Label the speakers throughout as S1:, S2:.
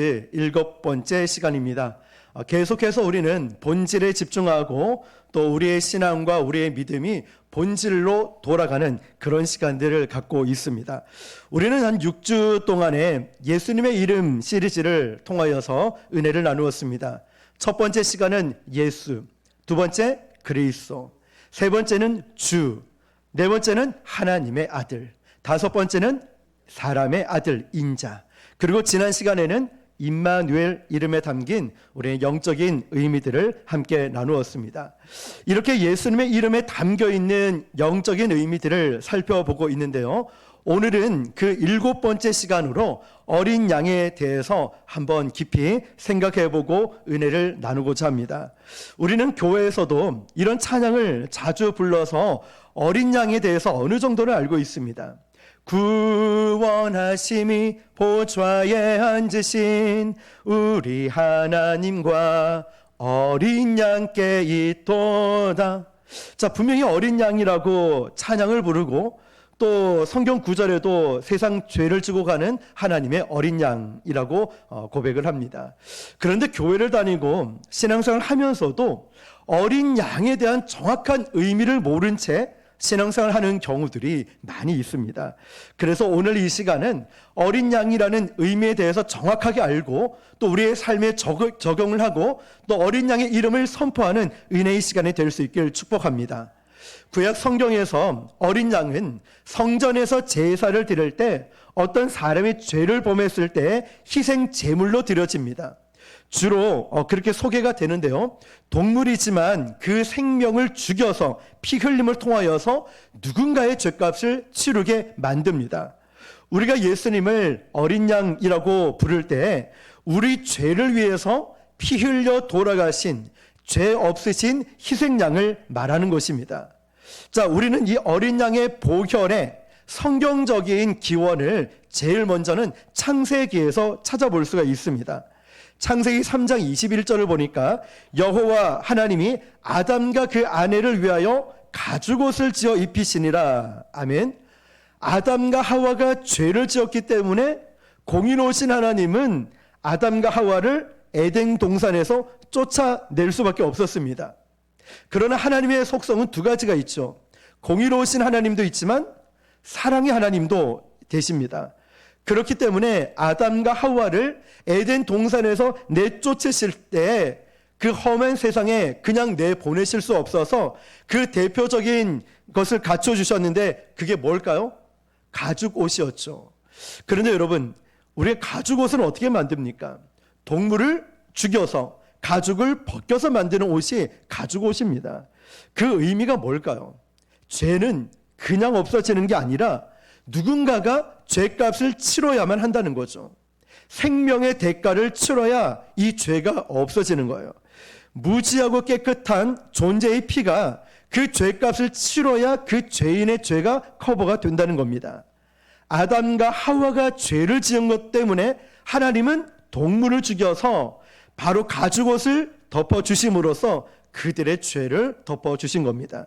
S1: 일곱 번째 시간입니다. 계속해서 우리는 본질에 집중하고 또 우리의 신앙과 우리의 믿음이 본질로 돌아가는 그런 시간들을 갖고 있습니다. 우리는 한 6주 동안에 예수님의 이름 시리즈를 통하여서 은혜를 나누었습니다. 첫 번째 시간은 예수, 두 번째 그리스도, 세 번째는 주, 네 번째는 하나님의 아들, 다섯 번째는 사람의 아들 인자, 그리고 지난 시간에는 임마누엘 이름에 담긴 우리의 영적인 의미들을 함께 나누었습니다. 이렇게 예수님의 이름에 담겨 있는 영적인 의미들을 살펴보고 있는데요. 오늘은 그 일곱 번째 시간으로 어린 양에 대해서 한번 깊이 생각해보고 은혜를 나누고자 합니다. 우리는 교회에서도 이런 찬양을 자주 불러서 어린 양에 대해서 어느 정도를 알고 있습니다. 구원하심이 보좌에 앉으신 우리 하나님과 어린 양께 있도다. 자, 분명히 어린 양이라고 찬양을 부르고 또 성경 구절에도 세상 죄를 지고 가는 하나님의 어린 양이라고 고백을 합니다. 그런데 교회를 다니고 신앙생활을 하면서도 어린 양에 대한 정확한 의미를 모른 채 신앙생활을 하는 경우들이 많이 있습니다. 그래서 오늘 이 시간은 어린 양이라는 의미에 대해서 정확하게 알고 또 우리의 삶에 적용을 하고 또 어린 양의 이름을 선포하는 은혜의 시간이 될 수 있길 축복합니다. 구약 성경에서 어린 양은 성전에서 제사를 드릴 때 어떤 사람이 죄를 범했을 때 희생 제물로 드려집니다. 주로 그렇게 소개가 되는데요. 동물이지만 그 생명을 죽여서 피 흘림을 통하여서 누군가의 죄값을 치르게 만듭니다. 우리가 예수님을 어린 양이라고 부를 때 우리 죄를 위해서 피 흘려 돌아가신 죄 없으신 희생양을 말하는 것입니다. 자, 우리는 이 어린 양의 보혈의 성경적인 기원을 제일 먼저는 창세기에서 찾아볼 수가 있습니다. 창세기 3장 21절을 보니까 여호와 하나님이 아담과 그 아내를 위하여 가죽옷을 지어 입히시니라. 아멘. 아담과 하와가 죄를 지었기 때문에 공의로우신 하나님은 아담과 하와를 에덴 동산에서 쫓아낼 수밖에 없었습니다. 그러나 하나님의 속성은 두 가지가 있죠. 공의로우신 하나님도 있지만 사랑의 하나님도 되십니다. 그렇기 때문에 아담과 하와를 에덴 동산에서 내쫓으실 때 그 험한 세상에 그냥 내보내실 수 없어서 그 대표적인 것을 갖춰주셨는데 그게 뭘까요? 가죽 옷이었죠. 그런데 여러분, 우리가 가죽 옷은 어떻게 만듭니까? 동물을 죽여서 가죽을 벗겨서 만드는 옷이 가죽 옷입니다. 그 의미가 뭘까요? 죄는 그냥 없어지는 게 아니라 누군가가 죄값을 치러야만 한다는 거죠. 생명의 대가를 치러야 이 죄가 없어지는 거예요. 무지하고 깨끗한 존재의 피가 그 죄값을 치러야 그 죄인의 죄가 커버가 된다는 겁니다. 아담과 하와가 죄를 지은 것 때문에 하나님은 동물을 죽여서 바로 가죽옷을 덮어주심으로써 그들의 죄를 덮어주신 겁니다.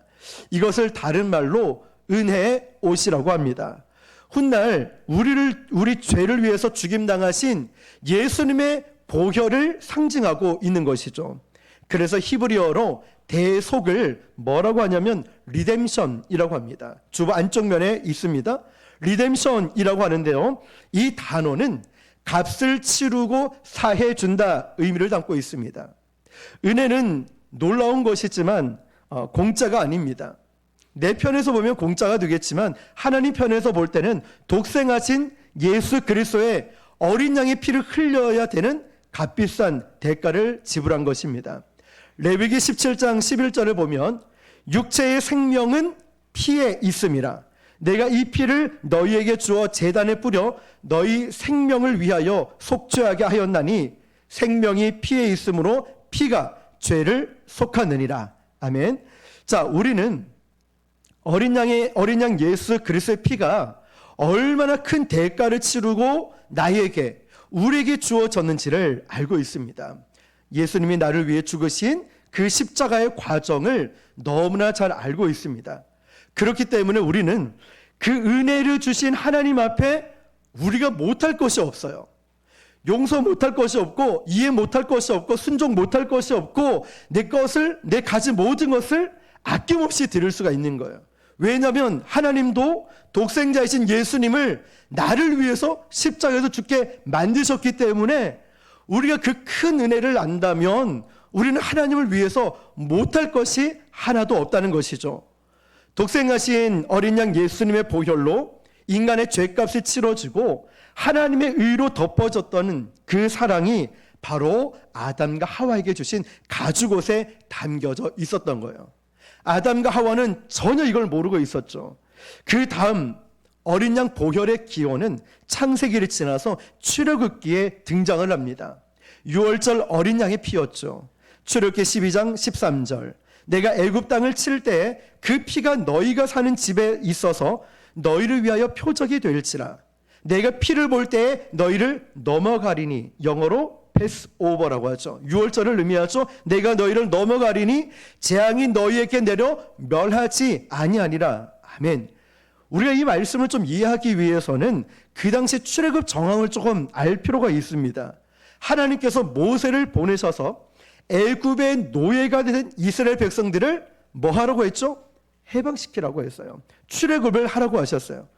S1: 이것을 다른 말로 은혜의 옷이라고 합니다. 훗날 우리 죄를 위해서 죽임당하신 예수님의 보혈을 상징하고 있는 것이죠. 그래서 히브리어로 대속을 뭐라고 하냐면 리뎀션이라고 합니다. 주보 안쪽 면에 있습니다. 리뎀션이라고 하는데요. 이 단어는 값을 치르고 사해준다 의미를 담고 있습니다. 은혜는 놀라운 것이지만 공짜가 아닙니다. 내 편에서 보면 공짜가 되겠지만 하나님 편에서 볼 때는 독생하신 예수 그리스도의 어린 양의 피를 흘려야 되는 값비싼 대가를 지불한 것입니다. 레위기 17장 11절을 보면 육체의 생명은 피에 있음이라. 내가 이 피를 너희에게 주어 제단에 뿌려 너희 생명을 위하여 속죄하게 하였나니 생명이 피에 있으므로 피가 죄를 속하느니라. 아멘. 자, 우리는 어린 양 예수 그리스도의 피가 얼마나 큰 대가를 치르고 나에게 우리에게 주어졌는지를 알고 있습니다. 예수님이 나를 위해 죽으신 그 십자가의 과정을 너무나 잘 알고 있습니다. 그렇기 때문에 우리는 그 은혜를 주신 하나님 앞에 우리가 못할 것이 없어요. 용서 못할 것이 없고 이해 못할 것이 없고 순종 못할 것이 없고 내 것을, 내 가진 모든 것을 아낌없이 드릴 수가 있는 거예요. 왜냐하면 하나님도 독생자이신 예수님을 나를 위해서 십자가에서 죽게 만드셨기 때문에 우리가 그 큰 은혜를 안다면 우리는 하나님을 위해서 못할 것이 하나도 없다는 것이죠. 독생하신 어린 양 예수님의 보혈로 인간의 죄값이 치러지고 하나님의 의로 덮어졌던 그 사랑이 바로 아담과 하와에게 주신 가죽옷에 담겨져 있었던 거예요. 아담과 하와는 전혀 이걸 모르고 있었죠. 그 다음 어린 양 보혈의 기원은 창세기를 지나서 출애굽기에 등장을 합니다. 6월절 어린 양의 피였죠. 출애굽기 12장 13절 내가 애굽 땅을 칠 때에 그 피가 너희가 사는 집에 있어서 너희를 위하여 표적이 될지라. 내가 피를 볼 때에 너희를 넘어가리니, 영어로 패스오버라고 하죠. 6월절을 의미하죠. 내가 너희를 넘어가리니 재앙이 너희에게 내려 멸하지 아니하니라. 아멘. 우리가 이 말씀을 좀 이해하기 위해서는 그 당시 출애굽 정황을 조금 알 필요가 있습니다. 하나님께서 모세를 보내셔서 애굽의 노예가 된 이스라엘 백성들을 뭐 하라고 했죠? 해방시키라고 했어요. 출애굽을 하라고 하셨어요.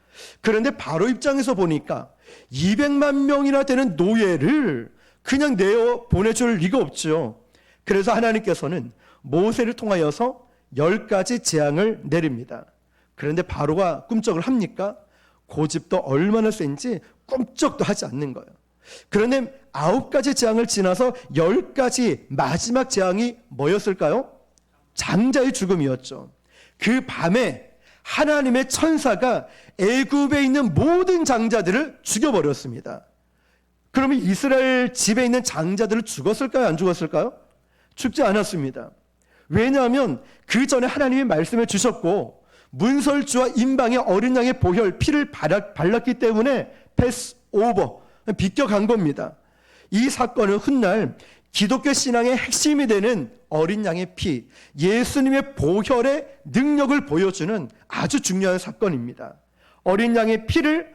S1: 그런데 바로 입장에서 보니까 200만 명이나 되는 노예를 그냥 내어 보내줄 리가 없죠. 그래서 하나님께서는 모세를 통하여서 10가지 재앙을 내립니다. 그런데 바로가 꿈쩍을 합니까? 고집도 얼마나 센지 꿈쩍도 하지 않는 거예요. 그런데 9가지 재앙을 지나서 10가지 마지막 재앙이 뭐였을까요? 장자의 죽음이었죠. 그 밤에 하나님의 천사가 애굽에 있는 모든 장자들을 죽여버렸습니다. 그러면 이스라엘 집에 있는 장자들은 죽었을까요? 안 죽었을까요? 죽지 않았습니다. 왜냐하면 그 전에 하나님이 말씀해 주셨고 문설주와 임방의 어린 양의 보혈 피를 발랐기 때문에 패스 오버, 비껴간 겁니다. 이 사건은 훗날 기독교 신앙의 핵심이 되는 어린 양의 피, 예수님의 보혈의 능력을 보여주는 아주 중요한 사건입니다. 어린 양의 피를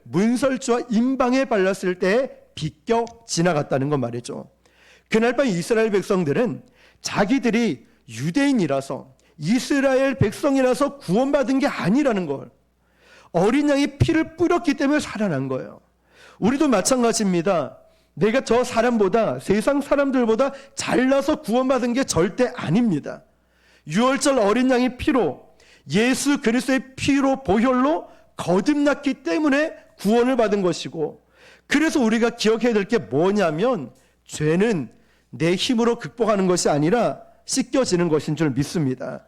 S1: 문설주와 임방에 발랐을 때 비껴 지나갔다는 것 말이죠. 그날 밤 이스라엘 백성들은 자기들이 유대인이라서 이스라엘 백성이라서 구원받은 게 아니라는 걸, 어린 양의 피를 뿌렸기 때문에 살아난 거예요. 우리도 마찬가지입니다. 내가 저 사람보다, 세상 사람들보다 잘나서 구원받은 게 절대 아닙니다. 6월절 어린 양의 피로, 예수 그리스도의 피로, 보혈로 거듭났기 때문에 구원을 받은 것이고, 그래서 우리가 기억해야 될 게 뭐냐면 죄는 내 힘으로 극복하는 것이 아니라 씻겨지는 것인 줄 믿습니다.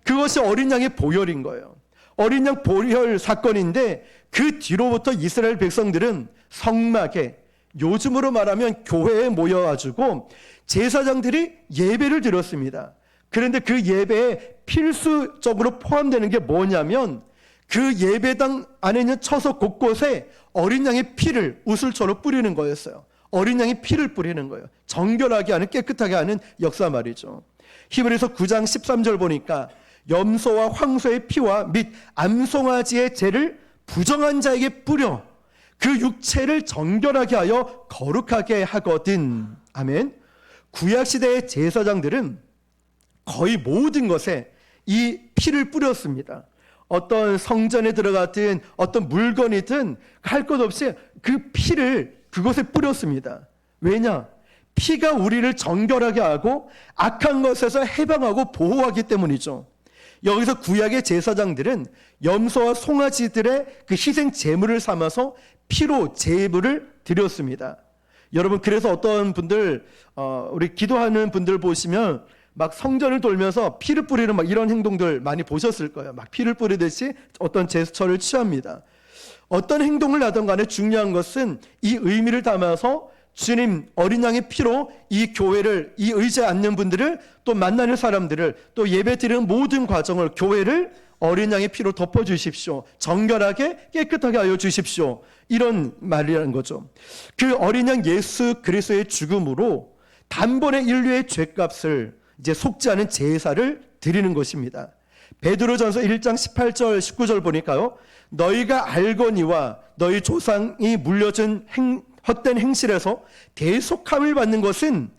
S1: 그것이 어린 양의 보혈인 거예요. 어린 양 보혈 사건인데 그 뒤로부터 이스라엘 백성들은 성막에, 요즘으로 말하면 교회에 모여가지고 제사장들이 예배를 드렸습니다. 그런데 그 예배에 필수적으로 포함되는 게 뭐냐면 그 예배당 안에 있는 처소 곳곳에 어린 양의 피를 우슬초로 뿌리는 거였어요. 어린 양의 피를 뿌리는 거예요. 정결하게 하는, 깨끗하게 하는 역사 말이죠. 히브리서 9장 13절 보니까 염소와 황소의 피와 및 암송아지의 죄를 부정한 자에게 뿌려 그 육체를 정결하게 하여 거룩하게 하거든. 아멘. 구약시대의 제사장들은 거의 모든 것에 이 피를 뿌렸습니다. 어떤 성전에 들어갔든 어떤 물건이든 할 것 없이 그 피를 그것에 뿌렸습니다. 왜냐? 피가 우리를 정결하게 하고 악한 것에서 해방하고 보호하기 때문이죠. 여기서 구약의 제사장들은 염소와 송아지들의 그 희생 제물을 삼아서 피로 제물을 드렸습니다. 여러분, 그래서 어떤 분들, 우리 기도하는 분들 보시면 막 성전을 돌면서 피를 뿌리는 막 이런 행동들 많이 보셨을 거예요. 막 피를 뿌리듯이 어떤 제스처를 취합니다. 어떤 행동을 하든 간에 중요한 것은 이 의미를 담아서 주님 어린 양의 피로 이 교회를, 이 의지에 앉는 분들을, 또 만나는 사람들을, 또 예배 드리는 모든 과정을, 교회를 어린 양의 피로 덮어주십시오. 정결하게 깨끗하게 하여 주십시오. 이런 말이라는 거죠. 그 어린 양 예수 그리스도의 죽음으로 단번에 인류의 죄값을 이제 속지 않은 제사를 드리는 것입니다. 베드로전서 1장 18절 19절 보니까요, 너희가 알거니와 너희 조상이 물려준 헛된 행실에서 대속함을 받는 것은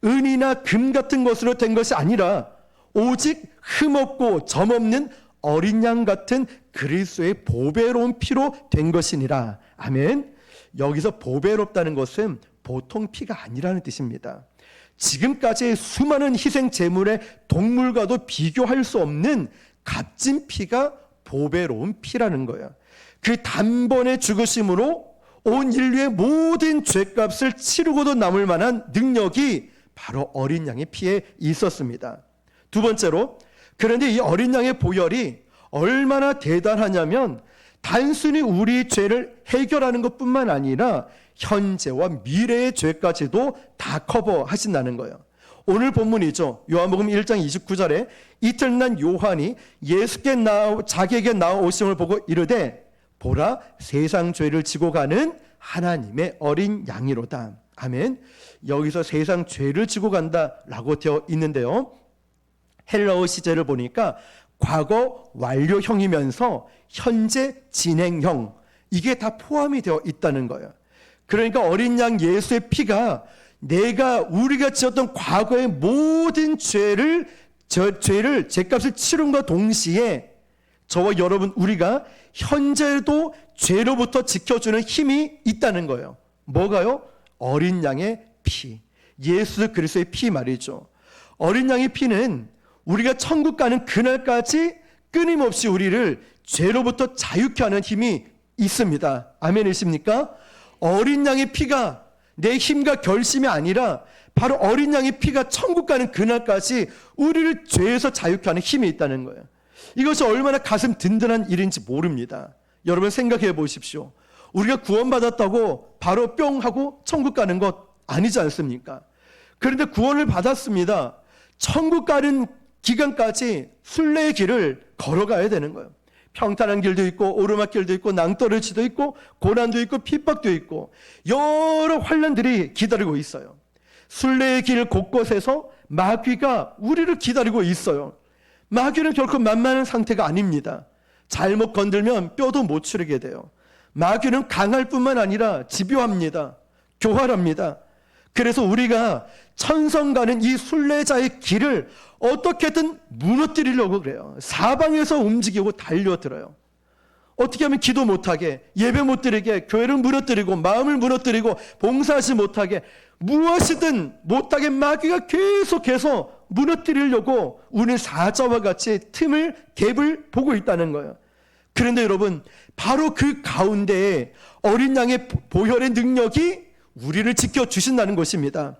S1: 은이나 금 같은 것으로 된 것이 아니라 오직 흠없고 점없는 어린 양 같은 그리스도의 보배로운 피로 된 것이니라. 아멘. 여기서 보배롭다는 것은 보통 피가 아니라는 뜻입니다. 지금까지의 수많은 희생 제물의 동물과도 비교할 수 없는 값진 피가 보배로운 피라는 거예요. 그 단번에 죽으심으로 온 인류의 모든 죄값을 치르고도 남을 만한 능력이 바로 어린 양의 피에 있었습니다. 두 번째로, 그런데 이 어린 양의 보혈이 얼마나 대단하냐면 단순히 우리 죄를 해결하는 것뿐만 아니라 현재와 미래의 죄까지도 다 커버하신다는 거예요. 오늘 본문이죠. 요한복음 1장 29절에 이튿날 요한이 자기에게 나오심을 보고 이르되 보라, 세상 죄를 지고 가는 하나님의 어린 양이로다. 아멘. 여기서 세상 죄를 지고 간다라고 되어 있는데요, 헬라어 시제를 보니까 과거 완료형이면서 현재 진행형, 이게 다 포함이 되어 있다는 거예요. 그러니까 어린 양 예수의 피가 우리가 지었던 과거의 모든 죄값을 치른과 동시에 저와 여러분, 우리가 현재도 죄로부터 지켜주는 힘이 있다는 거예요. 뭐가요? 어린 양의 피, 예수 그리스도의 피 말이죠. 어린 양의 피는 우리가 천국 가는 그날까지 끊임없이 우리를 죄로부터 자유케 하는 힘이 있습니다. 아멘이십니까? 어린 양의 피가 내 힘과 결심이 아니라 바로 어린 양의 피가 천국 가는 그날까지 우리를 죄에서 자유케 하는 힘이 있다는 거예요. 이것이 얼마나 가슴 든든한 일인지 모릅니다. 여러분 생각해 보십시오. 우리가 구원받았다고 바로 뿅 하고 천국 가는 것 아니지 않습니까? 그런데 구원을 받았습니다. 천국 가는 기간까지 순례의 길을 걸어가야 되는 거예요. 평탄한 길도 있고 오르막길도 있고 낭떠러지도 있고 고난도 있고 핍박도 있고 여러 환난들이 기다리고 있어요. 순례의 길 곳곳에서 마귀가 우리를 기다리고 있어요. 마귀는 결코 만만한 상태가 아닙니다. 잘못 건들면 뼈도 못 추리게 돼요. 마귀는 강할 뿐만 아니라 집요합니다. 교활합니다. 그래서 우리가 천성 가는 이 순례자의 길을 어떻게든 무너뜨리려고 그래요. 사방에서 움직이고 달려들어요. 어떻게 하면 기도 못하게, 예배 못 드리게, 교회를 무너뜨리고 마음을 무너뜨리고 봉사하지 못하게, 무엇이든 못하게 마귀가 계속해서 무너뜨리려고 우리는 사자와 같이 갭을 보고 있다는 거예요. 그런데 여러분, 바로 그 가운데에 어린 양의 보혈의 능력이 우리를 지켜주신다는 것입니다.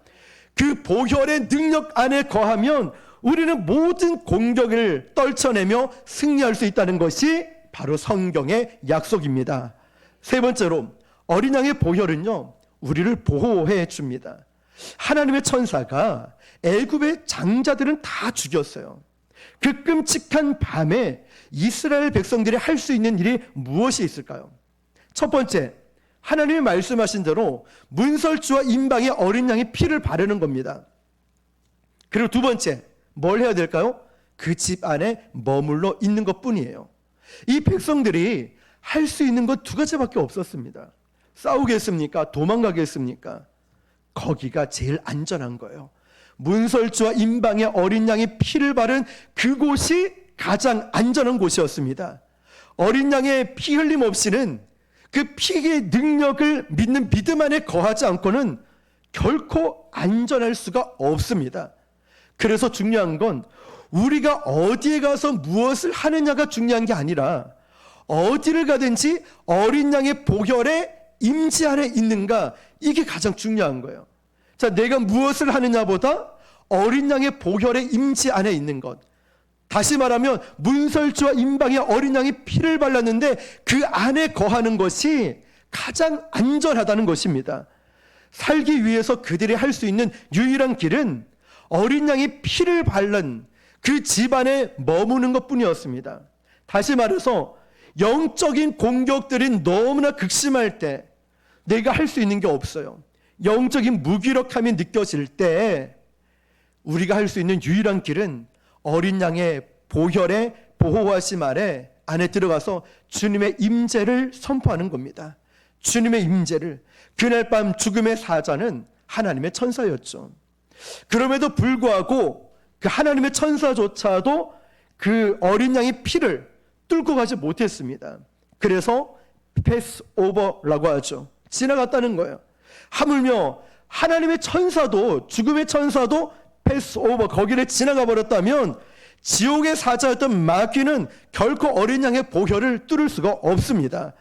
S1: 그 보혈의 능력 안에 거하면 우리는 모든 공격을 떨쳐내며 승리할 수 있다는 것이 바로 성경의 약속입니다. 세 번째로, 어린 양의 보혈은요, 우리를 보호해 줍니다. 하나님의 천사가 애굽의 장자들은 다 죽였어요. 그 끔찍한 밤에 이스라엘 백성들이 할 수 있는 일이 무엇이 있을까요? 첫 번째, 하나님이 말씀하신 대로 문설주와 임방의 어린 양의 피를 바르는 겁니다. 그리고 두 번째, 뭘 해야 될까요? 그 집 안에 머물러 있는 것뿐이에요. 이 백성들이 할 수 있는 것 두 가지밖에 없었습니다. 싸우겠습니까? 도망가겠습니까? 거기가 제일 안전한 거예요. 문설주와 임방의 어린 양의 피를 바른 그곳이 가장 안전한 곳이었습니다. 어린 양의 피 흘림 없이는, 그 피의 능력을 믿는 믿음 안에 거하지 않고는 결코 안전할 수가 없습니다. 그래서 중요한 건 우리가 어디에 가서 무엇을 하느냐가 중요한 게 아니라 어디를 가든지 어린 양의 보혈의 임재 안에 있는가, 이게 가장 중요한 거예요. 자, 내가 무엇을 하느냐보다 어린 양의 보혈의 임재 안에 있는 것. 다시 말하면 문설주와 임방의 어린 양이 피를 발랐는데 그 안에 거하는 것이 가장 안전하다는 것입니다. 살기 위해서 그들이 할 수 있는 유일한 길은 어린 양이 피를 바른 그 집안에 머무는 것뿐이었습니다. 다시 말해서 영적인 공격들이 너무나 극심할 때 내가 할 수 있는 게 없어요. 영적인 무기력함이 느껴질 때 우리가 할 수 있는 유일한 길은 어린 양의 보혈의 보호하심 아래 안에 들어가서 주님의 임재를 선포하는 겁니다. 주님의 임재를, 그날 밤 죽음의 사자는 하나님의 천사였죠. 그럼에도 불구하고 그 하나님의 천사조차도 그 어린 양의 피를 뚫고 가지 못했습니다. 그래서 패스오버라고 하죠. 지나갔다는 거예요. 하물며 하나님의 천사도, 죽음의 천사도 패스오버, 거기를 지나가 버렸다면 지옥의 사자였던 마귀는 결코 어린 양의 보혈을 뚫을 수가 없습니다.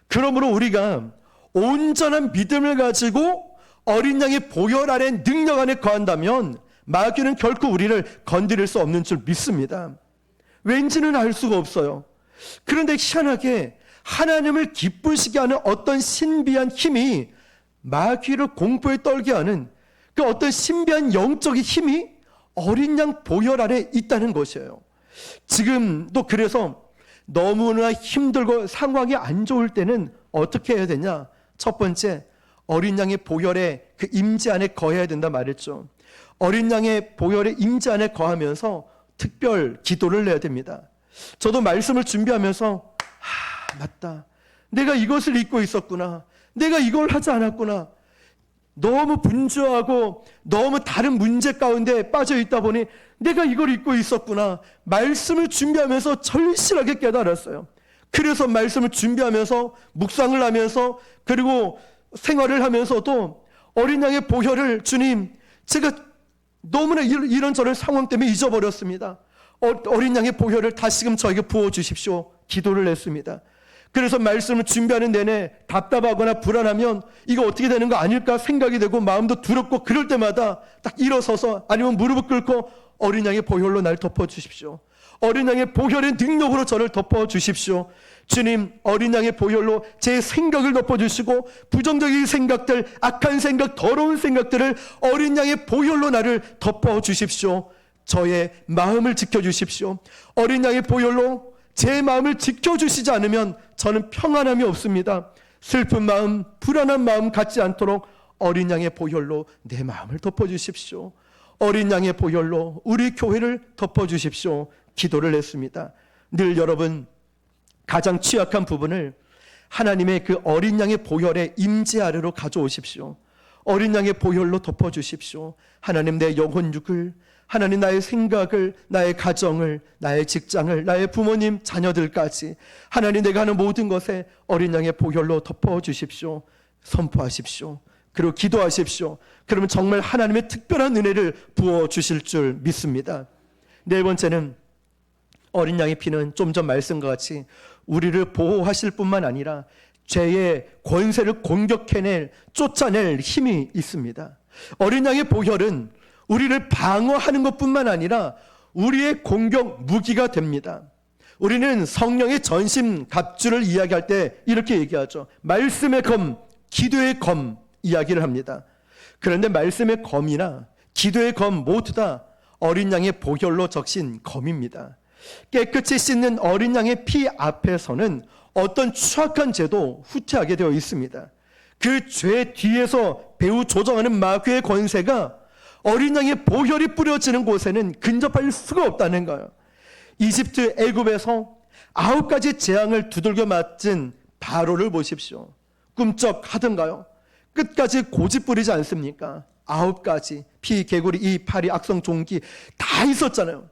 S1: 그러므로 우리가 온전한 믿음을 가지고 어린 양의 보혈 아래 능력 안에 거한다면 마귀는 결코 우리를 건드릴 수 없는 줄 믿습니다. 왠지는 알 수가 없어요. 그런데 희한하게 하나님을 기쁘시게 하는 어떤 신비한 힘이 마귀를 공포에 떨게 하는 그 어떤 신비한 영적인 힘이 어린 양 보혈 안에 있다는 것이에요. 지금도 그래서 너무나 힘들고 상황이 안 좋을 때는 어떻게 해야 되냐? 첫 번째, 어린 양의 보혈에 그 임재 안에 거해야 된다 말했죠. 어린 양의 보혈의 임재 안에 거하면서 특별 기도를 내야 됩니다. 저도 말씀을 준비하면서 맞다. 내가 이것을 잊고 있었구나. 내가 이걸 하지 않았구나. 너무 분주하고 너무 다른 문제 가운데 빠져 있다 보니 내가 이걸 잊고 있었구나. 말씀을 준비하면서 절실하게 깨달았어요. 그래서 말씀을 준비하면서 묵상을 하면서 그리고 생활을 하면서도 어린 양의 보혈을 주님, 제가 너무나 이런저런 상황 때문에 잊어버렸습니다. 어린 양의 보혈을 다시금 저에게 부어주십시오. 기도를 했습니다. 그래서 말씀을 준비하는 내내 답답하거나 불안하면 이거 어떻게 되는 거 아닐까 생각이 되고 마음도 두렵고 그럴 때마다 딱 일어서서 아니면 무릎을 꿇고 어린 양의 보혈로 날 덮어주십시오. 어린 양의 보혈의 능력으로 저를 덮어주십시오. 주님, 어린 양의 보혈로 제 생각을 덮어주시고 부정적인 생각들, 악한 생각, 더러운 생각들을 어린 양의 보혈로 나를 덮어주십시오. 저의 마음을 지켜주십시오. 어린 양의 보혈로 제 마음을 지켜주시지 않으면 저는 평안함이 없습니다. 슬픈 마음, 불안한 마음 갖지 않도록 어린 양의 보혈로 내 마음을 덮어주십시오. 어린 양의 보혈로 우리 교회를 덮어주십시오. 기도를 했습니다. 늘 여러분 가장 취약한 부분을 하나님의 그 어린 양의 보혈의 임재 아래로 가져오십시오. 어린 양의 보혈로 덮어주십시오. 하나님, 내 영혼육을, 하나님 나의 생각을, 나의 가정을, 나의 직장을, 나의 부모님, 자녀들까지 하나님 내가 하는 모든 것에 어린 양의 보혈로 덮어주십시오. 선포하십시오. 그리고 기도하십시오. 그러면 정말 하나님의 특별한 은혜를 부어주실 줄 믿습니다. 네 번째는 어린 양의 피는 좀 전 말씀과 같이 우리를 보호하실 뿐만 아니라 죄의 권세를 공격해낼, 쫓아낼 힘이 있습니다. 어린 양의 보혈은 우리를 방어하는 것뿐만 아니라 우리의 공격 무기가 됩니다. 우리는 성령의 전심 갑주를 이야기할 때 이렇게 얘기하죠. 말씀의 검, 기도의 검 이야기를 합니다. 그런데 말씀의 검이나 기도의 검 모두 다 어린 양의 보혈로 적신 검입니다. 깨끗이 씻는 어린 양의 피 앞에서는 어떤 추악한 죄도 후퇴하게 되어 있습니다. 그 죄 뒤에서 배후 조정하는 마귀의 권세가 어린 양의 보혈이 뿌려지는 곳에는 근접할 수가 없다는 거예요. 이집트 애굽에서 9가지 재앙을 두들겨 맞은 바로를 보십시오. 꿈쩍하던가요? 끝까지 고집 부리지 않습니까? 9가지 피, 개구리, 이, 파리, 악성, 종기 다 있었잖아요.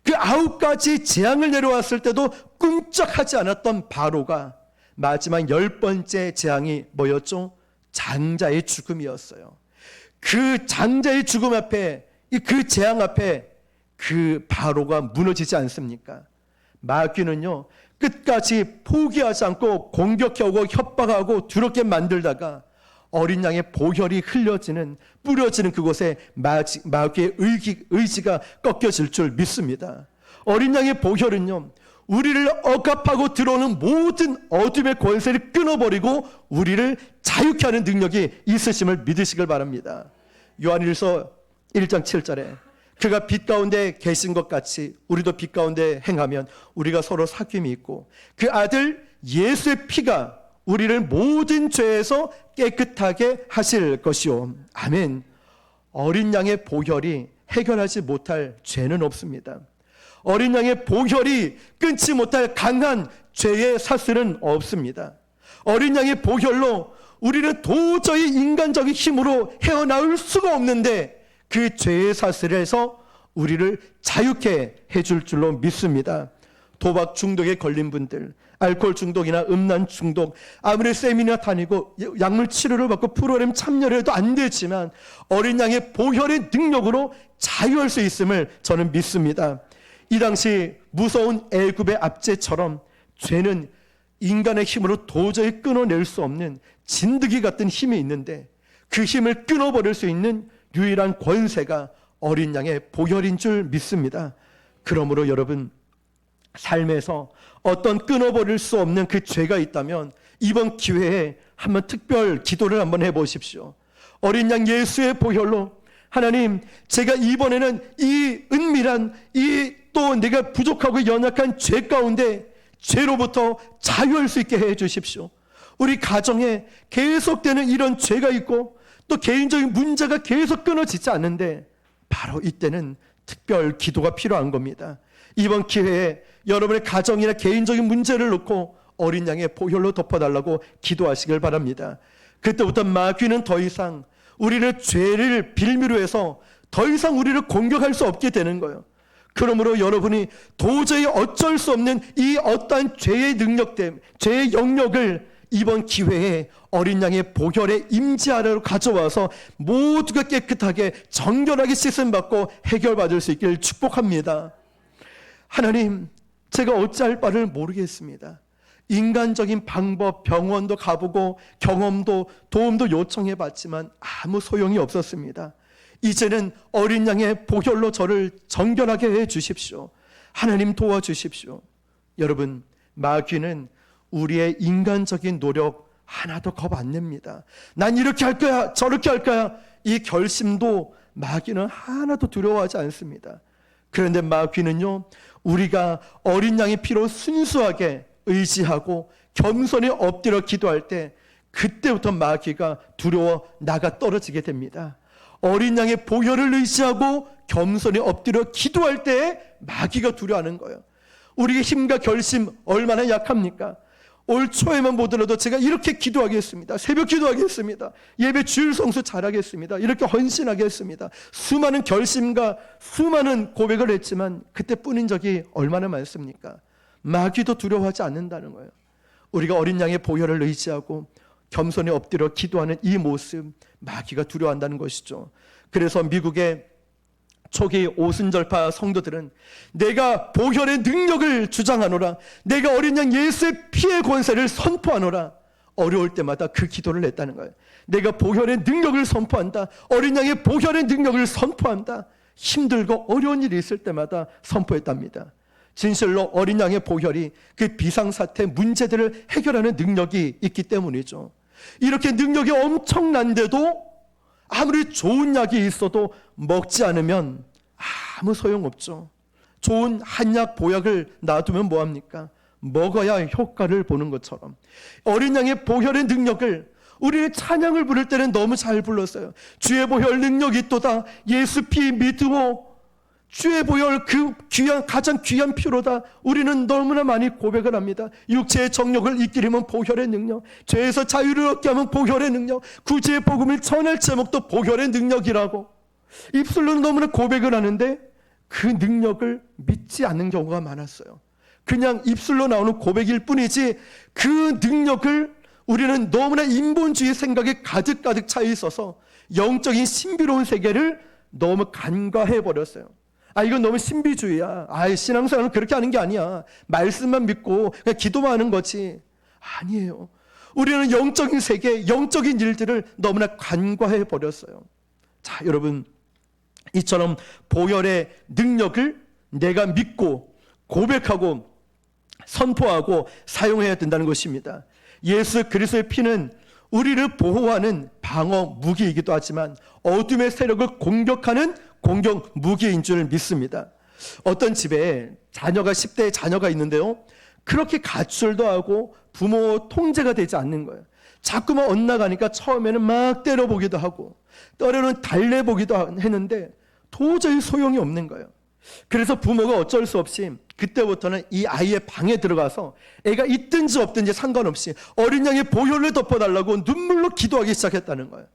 S1: 그 9가지 재앙을 내려왔을 때도 꿈쩍하지 않았던 바로가 마지막 10번째 재앙이 뭐였죠? 장자의 죽음이었어요. 그 장자의 죽음 앞에, 그 재앙 앞에 그 바로가 무너지지 않습니까? 마귀는요, 끝까지 포기하지 않고 공격해오고 협박하고 두렵게 만들다가 어린 양의 보혈이 흘려지는, 뿌려지는 그곳에 마귀의 의지가 꺾여질 줄 믿습니다. 어린 양의 보혈은요, 우리를 억압하고 들어오는 모든 어둠의 권세를 끊어버리고 우리를 자유케 하는 능력이 있으심을 믿으시길 바랍니다. 요한일서 1장 7절에 그가 빛 가운데 계신 것 같이 우리도 빛 가운데 행하면 우리가 서로 사귐이 있고 그 아들 예수의 피가 우리를 모든 죄에서 깨끗하게 하실 것이요. 아멘. 어린 양의 보혈이 해결하지 못할 죄는 없습니다. 어린 양의 보혈이 끊지 못할 강한 죄의 사슬은 없습니다. 어린 양의 보혈로 우리는 도저히 인간적인 힘으로 헤어나올 수가 없는데 그 죄의 사슬에서 우리를 자유케 해줄 줄로 믿습니다. 도박 중독에 걸린 분들, 알코올 중독이나 음란 중독, 아무리 세미나 다니고 약물 치료를 받고 프로그램 참여를 해도 안 되지만 어린 양의 보혈의 능력으로 자유할 수 있음을 저는 믿습니다. 이 당시 무서운 애굽의 압제처럼 죄는 인간의 힘으로 도저히 끊어낼 수 없는 진드기 같은 힘이 있는데 그 힘을 끊어버릴 수 있는 유일한 권세가 어린 양의 보혈인 줄 믿습니다. 그러므로 여러분, 삶에서 어떤 끊어버릴 수 없는 그 죄가 있다면 이번 기회에 한번 특별 기도를 한번 해보십시오. 어린 양 예수의 보혈로 하나님, 제가 이번에는 이 은밀한 이 또 내가 부족하고 연약한 죄 가운데 죄로부터 자유할 수 있게 해 주십시오. 우리 가정에 계속되는 이런 죄가 있고 또 개인적인 문제가 계속 끊어지지 않는데 바로 이때는 특별 기도가 필요한 겁니다. 이번 기회에 여러분의 가정이나 개인적인 문제를 놓고 어린 양의 보혈로 덮어달라고 기도하시길 바랍니다. 그때부터 마귀는 더 이상 우리를 죄를 빌미로 해서 더 이상 우리를 공격할 수 없게 되는 거예요. 그러므로 여러분이 도저히 어쩔 수 없는 이 어떠한 죄의 능력 때문에 죄의 영역을 이번 기회에 어린 양의 보혈의 임재하러 가져와서 모두가 깨끗하게 정결하게 씻음받고 해결받을 수 있기를 축복합니다. 하나님, 제가 어찌할 바를 모르겠습니다. 인간적인 방법, 병원도 가보고 경험도 도움도 요청해봤지만 아무 소용이 없었습니다. 이제는 어린 양의 보혈로 저를 정결하게 해 주십시오. 하나님 도와주십시오. 여러분, 마귀는 우리의 인간적인 노력 하나도 겁 안 냅니다. 난 이렇게 할 거야, 저렇게 할 거야. 이 결심도 마귀는 하나도 두려워하지 않습니다. 그런데 마귀는요, 우리가 어린 양의 피로 순수하게 의지하고 겸손히 엎드려 기도할 때 그때부터 마귀가 두려워 나가 떨어지게 됩니다. 어린 양의 보혈을 의지하고 겸손히 엎드려 기도할 때 마귀가 두려워하는 거예요. 우리의 힘과 결심 얼마나 약합니까? 올 초에만 보더라도 제가 이렇게 기도하겠습니다. 새벽 기도하겠습니다. 예배 주일 성수 잘하겠습니다. 이렇게 헌신하겠습니다. 수많은 결심과 수많은 고백을 했지만 그때뿐인 적이 얼마나 많습니까? 마귀도 두려워하지 않는다는 거예요. 우리가 어린 양의 보혈을 의지하고 겸손히 엎드려 기도하는 이 모습, 마귀가 두려워한다는 것이죠. 그래서 미국의 초기 오순절파 성도들은 내가 보혈의 능력을 주장하노라, 내가 어린 양 예수의 피의 권세를 선포하노라, 어려울 때마다 그 기도를 했다는 거예요. 내가 보혈의 능력을 선포한다, 어린 양의 보혈의 능력을 선포한다. 힘들고 어려운 일이 있을 때마다 선포했답니다. 진실로 어린 양의 보혈이 그 비상사태 문제들을 해결하는 능력이 있기 때문이죠. 이렇게 능력이 엄청난데도 아무리 좋은 약이 있어도 먹지 않으면 아무 소용없죠. 좋은 한약 보약을 놔두면 뭐합니까? 먹어야 효과를 보는 것처럼 어린 양의 보혈의 능력을 우리는 찬양을 부를 때는 너무 잘 불렀어요. 주의 보혈 능력이 있도다, 예수 피 믿으오, 주의 보혈 그 귀한 가장 귀한 피로다. 우리는 너무나 많이 고백을 합니다. 육체의 정욕을 이기려면 보혈의 능력, 죄에서 자유를 얻게 하면 보혈의 능력, 구주의 복음을 전할 제목도 보혈의 능력이라고 입술로는 너무나 고백을 하는데 그 능력을 믿지 않는 경우가 많았어요. 그냥 입술로 나오는 고백일 뿐이지 그 능력을 우리는 너무나 인본주의 생각에 가득가득 차 있어서 영적인 신비로운 세계를 너무 간과해 버렸어요. 이건 너무 신비주의야. 신앙생활은 그렇게 하는 게 아니야. 말씀만 믿고 그냥 기도만 하는 거지. 아니에요. 우리는 영적인 세계, 영적인 일들을 너무나 간과해 버렸어요. 자, 여러분, 이처럼 보혈의 능력을 내가 믿고 고백하고 선포하고 사용해야 된다는 것입니다. 예수 그리스도의 피는 우리를 보호하는 방어 무기이기도 하지만 어둠의 세력을 공격하는 공격 무기인 줄 믿습니다. 어떤 집에 자녀가 10대의 자녀가 있는데요, 그렇게 가출도 하고 부모 통제가 되지 않는 거예요. 자꾸만 엇나가니까 처음에는 막 때려보기도 하고 때로는 달래보기도 했는데 도저히 소용이 없는 거예요. 그래서 부모가 어쩔 수 없이 그때부터는 이 아이의 방에 들어가서 애가 있든지 없든지 상관없이 어린 양의 보혈을 덮어달라고 눈물로 기도하기 시작했다는 거예요.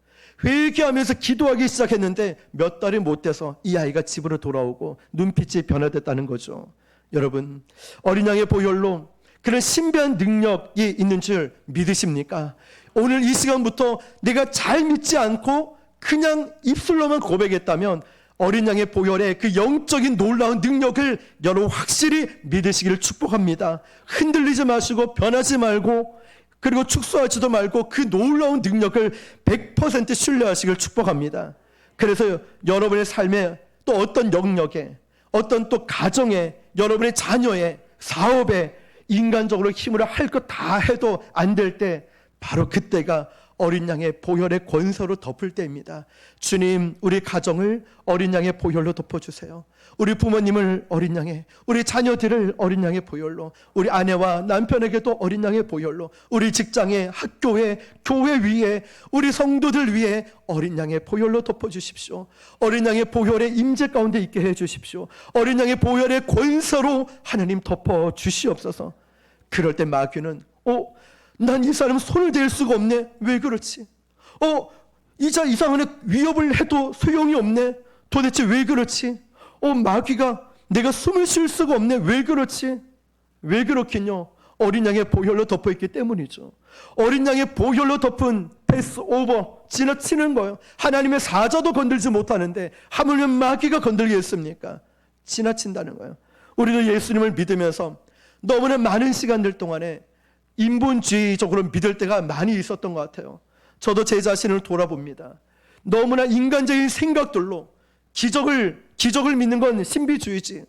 S1: 회개하면서 기도하기 시작했는데 몇 달이 못 돼서 이 아이가 집으로 돌아오고 눈빛이 변화됐다는 거죠. 여러분, 어린 양의 보혈로 그런 신비한 능력이 있는 줄 믿으십니까? 오늘 이 시간부터 내가 잘 믿지 않고 그냥 입술로만 고백했다면 어린 양의 보혈의 그 영적인 놀라운 능력을 여러분 확실히 믿으시기를 축복합니다. 흔들리지 마시고 변하지 말고 그리고 축소하지도 말고 그 놀라운 능력을 100% 신뢰하시기를 축복합니다. 그래서 여러분의 삶에 또 어떤 영역에 어떤 또 가정에 여러분의 자녀의 사업에 인간적으로 힘으로 할 것 다 해도 안 될 때 바로 그때가 어린 양의 보혈의 권세로 덮을 때입니다. 주님, 우리 가정을 어린 양의 보혈로 덮어주세요. 우리 부모님을 어린 양의, 우리 자녀들을 어린 양의 보혈로, 우리 아내와 남편에게도 어린 양의 보혈로, 우리 직장에, 학교에, 교회 위에, 우리 성도들 위에 어린 양의 보혈로 덮어주십시오. 어린 양의 보혈의 임재 가운데 있게 해주십시오. 어린 양의 보혈의 권세로 하나님 덮어주시옵소서. 그럴 때 마귀는 난 이 사람 손을 댈 수가 없네. 왜 그렇지? 이상한 애 위협을 해도 소용이 없네. 도대체 왜 그렇지? 마귀가 내가 숨을 쉴 수가 없네. 왜 그렇지? 왜 그렇긴요? 어린 양의 보혈로 덮어있기 때문이죠. 어린 양의 보혈로 덮은 패스오버, 지나치는 거예요. 하나님의 사자도 건들지 못하는데 하물며 마귀가 건들겠습니까? 지나친다는 거예요. 우리도 예수님을 믿으면서 너무나 많은 시간들 동안에 인본주의적으로 믿을 때가 많이 있었던 것 같아요. 저도 제 자신을 돌아봅니다. 너무나 인간적인 생각들로 기적을 믿는 건 신비주의지,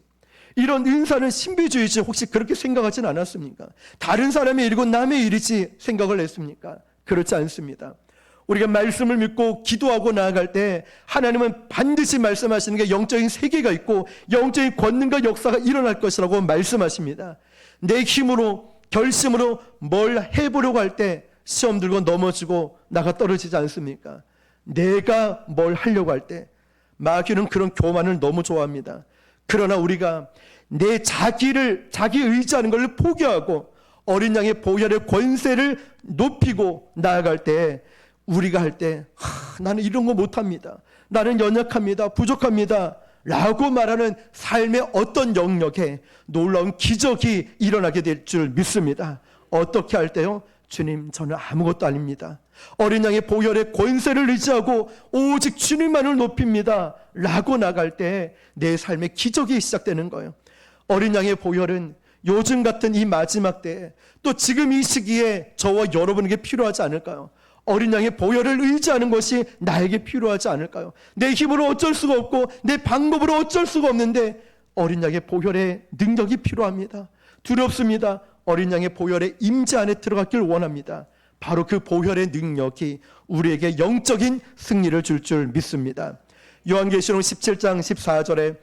S1: 이런 은사는 신비주의지, 혹시 그렇게 생각하진 않았습니까? 다른 사람의 일이고 남의 일이지 생각을 했습니까? 그렇지 않습니다. 우리가 말씀을 믿고 기도하고 나아갈 때 하나님은 반드시 말씀하시는 게 영적인 세계가 있고 영적인 권능과 역사가 일어날 것이라고 말씀하십니다. 내 힘으로 결심으로 뭘 해보려고 할 때 시험 들고 넘어지고 나가 떨어지지 않습니까? 내가 뭘 하려고 할 때 마귀는 그런 교만을 너무 좋아합니다. 그러나 우리가 내 자기 의지하는 걸 포기하고 어린 양의 보혈의 권세를 높이고 나아갈 때 우리가 할 때 나는 이런 거 못합니다. 나는 연약합니다. 부족합니다. 라고 말하는 삶의 어떤 영역에 놀라운 기적이 일어나게 될 줄 믿습니다. 어떻게 할 때요? 주님, 저는 아무것도 아닙니다. 어린 양의 보혈의 권세를 의지하고 오직 주님만을 높입니다. 라고 나갈 때 내 삶의 기적이 시작되는 거예요. 어린 양의 보혈은 요즘 같은 이 마지막 때에 또 지금 이 시기에 저와 여러분에게 필요하지 않을까요? 어린 양의 보혈을 의지하는 것이 나에게 필요하지 않을까요? 내 힘으로 어쩔 수가 없고 내 방법으로 어쩔 수가 없는데 어린 양의 보혈의 능력이 필요합니다. 두렵습니다. 어린 양의 보혈의 임재 안에 들어갔길 원합니다. 바로 그 보혈의 능력이 우리에게 영적인 승리를 줄 줄 믿습니다. 요한계시록 17장 14절에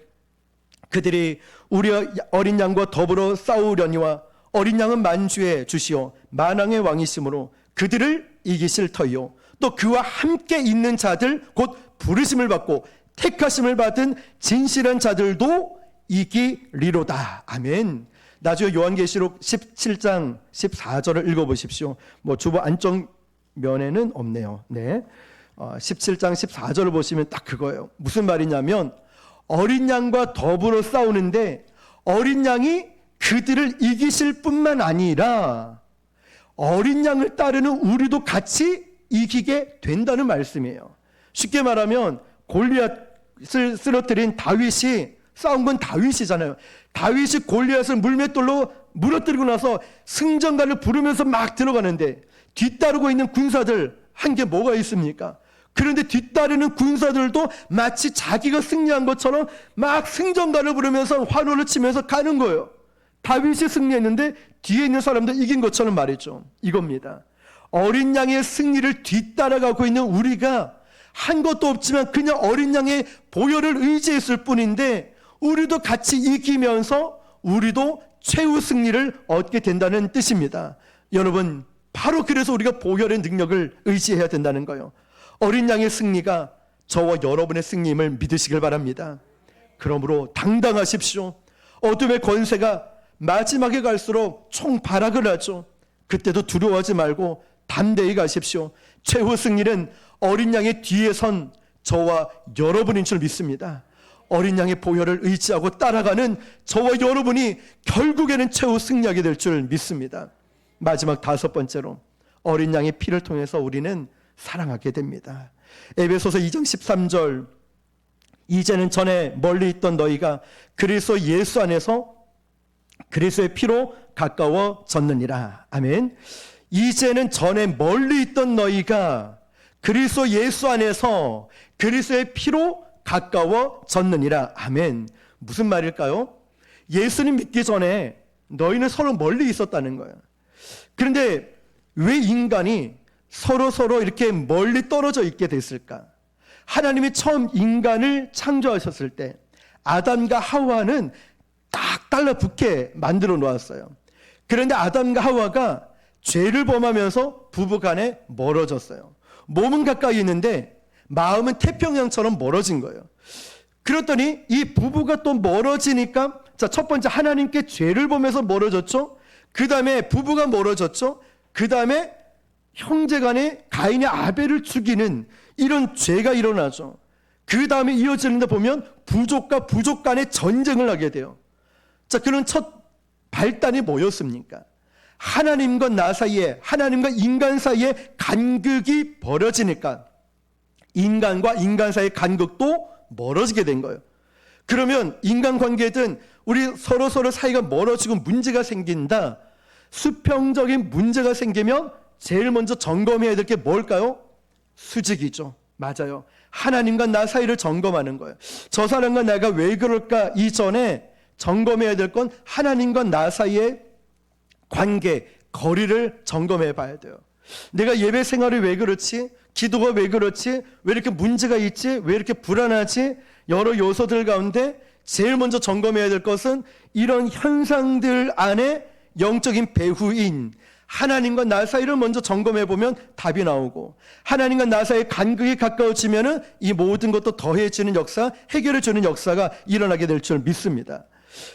S1: 그들이 우리 어린 양과 더불어 싸우려니와 어린 양은 만주의 주시오 만왕의 왕이시므로 그들을 이기실 터이요 또 그와 함께 있는 자들 곧 부르심을 받고 택하심을 받은 진실한 자들도 이기리로다. 아멘. 나중에 요한계시록 17장 14절을 읽어보십시오. 주보 안쪽 면에는 없네요. 네, 17장 14절을 보시면 딱 그거예요. 무슨 말이냐면 어린 양과 더불어 싸우는데 어린 양이 그들을 이기실 뿐만 아니라 어린 양을 따르는 우리도 같이 이기게 된다는 말씀이에요. 쉽게 말하면 골리앗을 쓰러뜨린 다윗이 싸운 건 다윗이잖아요. 다윗이 골리앗을 물맷돌로 무너뜨리고 나서 승전가를 부르면서 막 들어가는데 뒤따르고 있는 군사들 한 게 뭐가 있습니까? 그런데 뒤따르는 군사들도 마치 자기가 승리한 것처럼 막 승전가를 부르면서 환호를 치면서 가는 거예요. 다윗이 승리했는데 뒤에 있는 사람도 이긴 것처럼 말이죠. 이겁니다. 어린 양의 승리를 뒤따라가고 있는 우리가 한 것도 없지만 그냥 어린 양의 보혈을 의지했을 뿐인데 우리도 같이 이기면서 우리도 최후 승리를 얻게 된다는 뜻입니다. 여러분, 바로 그래서 우리가 보혈의 능력을 의지해야 된다는 거예요. 어린 양의 승리가 저와 여러분의 승리임을 믿으시길 바랍니다. 그러므로 당당하십시오. 어둠의 권세가 마지막에 갈수록 총발악을 하죠. 그때도 두려워하지 말고 담대히 가십시오. 최후 승리는 어린 양의 뒤에 선 저와 여러분인 줄 믿습니다. 어린 양의 보혈을 의지하고 따라가는 저와 여러분이 결국에는 최후 승리하게 될 줄 믿습니다. 마지막 5번째로 어린 양의 피를 통해서 우리는 사랑하게 됩니다. 에베소서 2장 13절, 이제는 전에 멀리 있던 너희가 그리스도 예수 안에서 그리스도의 피로 가까워졌느니라. 아멘. 이제는 전에 멀리 있던 너희가 그리스도 예수 안에서 그리스도의 피로 가까워졌느니라. 아멘. 무슨 말일까요? 예수님 믿기 전에 너희는 서로 멀리 있었다는 거예요. 그런데 왜 인간이 서로 이렇게 멀리 떨어져 있게 됐을까? 하나님이 처음 인간을 창조하셨을 때 아담과 하와는 딱 달라붙게 만들어 놓았어요. 그런데 아담과 하와가 죄를 범하면서 부부간에 멀어졌어요. 몸은 가까이 있는데 마음은 태평양처럼 멀어진 거예요. 그랬더니 이 부부가 또 멀어지니까, 자, 첫 번째 하나님께 죄를 범해서 멀어졌죠. 그 다음에 부부가 멀어졌죠. 그 다음에 형제간에 가인이 아벨을 죽이는 이런 죄가 일어나죠. 그 다음에 이어지는데 보면 부족과 부족 간의 전쟁을 하게 돼요. 자, 그런 첫 발단이 뭐였습니까? 하나님과 나 사이에, 하나님과 인간 사이에 간극이 벌어지니까 인간과 인간 사이의 간극도 멀어지게 된 거예요. 그러면 인간관계든 우리 서로 사이가 멀어지고 문제가 생긴다. 수평적인 문제가 생기면 제일 먼저 점검해야 될 게 뭘까요? 수직이죠. 맞아요. 하나님과 나 사이를 점검하는 거예요. 저 사람과 내가 왜 그럴까 이전에 점검해야 될 건 하나님과 나 사이의 관계, 거리를 점검해 봐야 돼요. 내가 예배 생활이 왜 그렇지? 기도가 왜 그렇지? 왜 이렇게 문제가 있지? 왜 이렇게 불안하지? 여러 요소들 가운데 제일 먼저 점검해야 될 것은 이런 현상들 안에 영적인 배후인 하나님과 나 사이를 먼저 점검해 보면 답이 나오고, 하나님과 나 사이의 간극이 가까워지면은 이 모든 것도 더해지는 역사, 해결해 주는 역사가 일어나게 될 줄 믿습니다.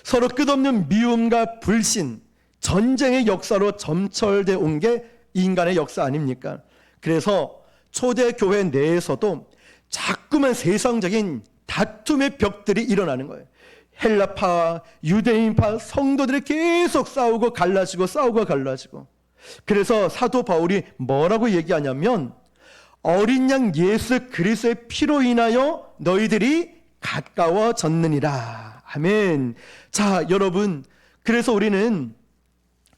S1: 서로 끝없는 미움과 불신, 전쟁의 역사로 점철돼 온 게 인간의 역사 아닙니까? 그래서 초대교회 내에서도 자꾸만 세상적인 다툼의 벽들이 일어나는 거예요. 헬라파, 유대인파 성도들이 계속 싸우고 갈라지고 싸우고 갈라지고. 그래서 사도 바울이 뭐라고 얘기하냐면 어린 양 예수 그리스도의 피로 인하여 너희들이 가까워졌느니라. 아멘. 자, 여러분, 그래서 우리는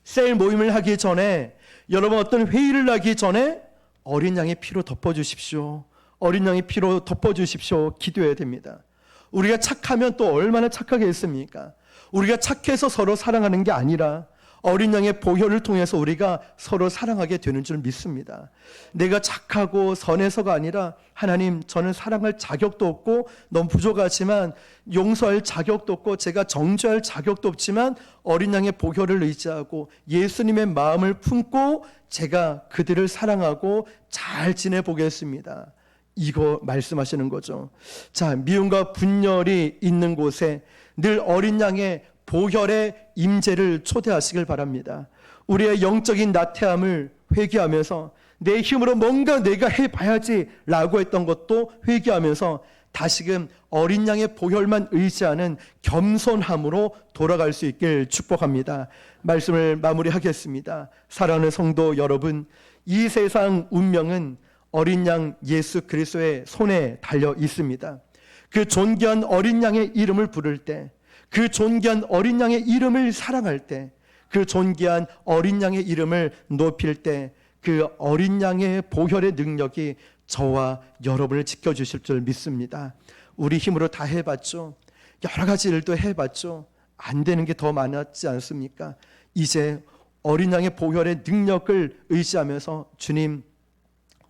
S1: 셀 모임을 하기 전에, 여러분 어떤 회의를 하기 전에 어린 양의 피로 덮어주십시오. 어린 양의 피로 덮어주십시오. 기도해야 됩니다. 우리가 착하면 또 얼마나 착하게 했습니까? 우리가 착해서 서로 사랑하는 게 아니라 어린 양의 보혈을 통해서 우리가 서로 사랑하게 되는 줄 믿습니다. 내가 착하고 선해서가 아니라 하나님, 저는 사랑할 자격도 없고 너무 부족하지만 용서할 자격도 없고 제가 정죄할 자격도 없지만 어린 양의 보혈을 의지하고 예수님의 마음을 품고 제가 그들을 사랑하고 잘 지내보겠습니다. 이거 말씀하시는 거죠. 자, 미움과 분열이 있는 곳에 늘 어린 양의 보혈의 임재를 초대하시길 바랍니다. 우리의 영적인 나태함을 회개하면서 내 힘으로 뭔가 내가 해봐야지 라고 했던 것도 회개하면서 다시금 어린 양의 보혈만 의지하는 겸손함으로 돌아갈 수 있길 축복합니다. 말씀을 마무리하겠습니다. 사랑하는 성도 여러분, 이 세상 운명은 어린 양 예수 그리스도의 손에 달려 있습니다. 그 존귀한 어린 양의 이름을 부를 때, 그 존귀한 어린 양의 이름을 사랑할 때, 그 존귀한 어린 양의 이름을 높일 때, 그 어린 양의 보혈의 능력이 저와 여러분을 지켜주실 줄 믿습니다. 우리 힘으로 다 해봤죠. 여러 가지 일도 해봤죠. 안 되는 게 더 많았지 않습니까? 이제 어린 양의 보혈의 능력을 의지하면서 주님,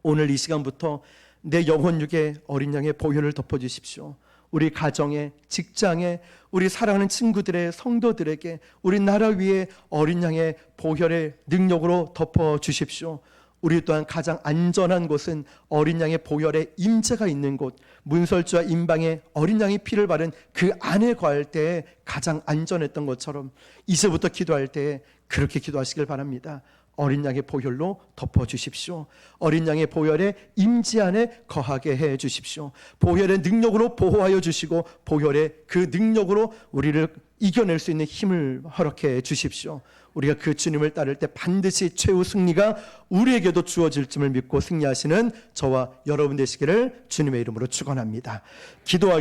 S1: 오늘 이 시간부터 내 영혼 육에 어린 양의 보혈을 덮어주십시오. 우리 가정에, 직장에, 우리 사랑하는 친구들의, 성도들에게 우리 나라 위에 어린 양의 보혈의 능력으로 덮어주십시오. 우리 또한 가장 안전한 곳은 어린 양의 보혈의 임재가 있는 곳, 문설주와 임방에 어린 양의 피를 바른 그 안에 거할 때에 가장 안전했던 것처럼 이제부터 기도할 때에 그렇게 기도하시길 바랍니다. 어린 양의 보혈로 덮어주십시오. 어린 양의 보혈의 임재 안에 거하게 해 주십시오. 보혈의 능력으로 보호하여 주시고 보혈의 그 능력으로 우리를 이겨낼 수 있는 힘을 허락해 주십시오. 우리가 그 주님을 따를 때 반드시 최후 승리가 우리에게도 주어질 줄을 믿고 승리하시는 저와 여러분 되시기를 주님의 이름으로 축원합니다. 기도하기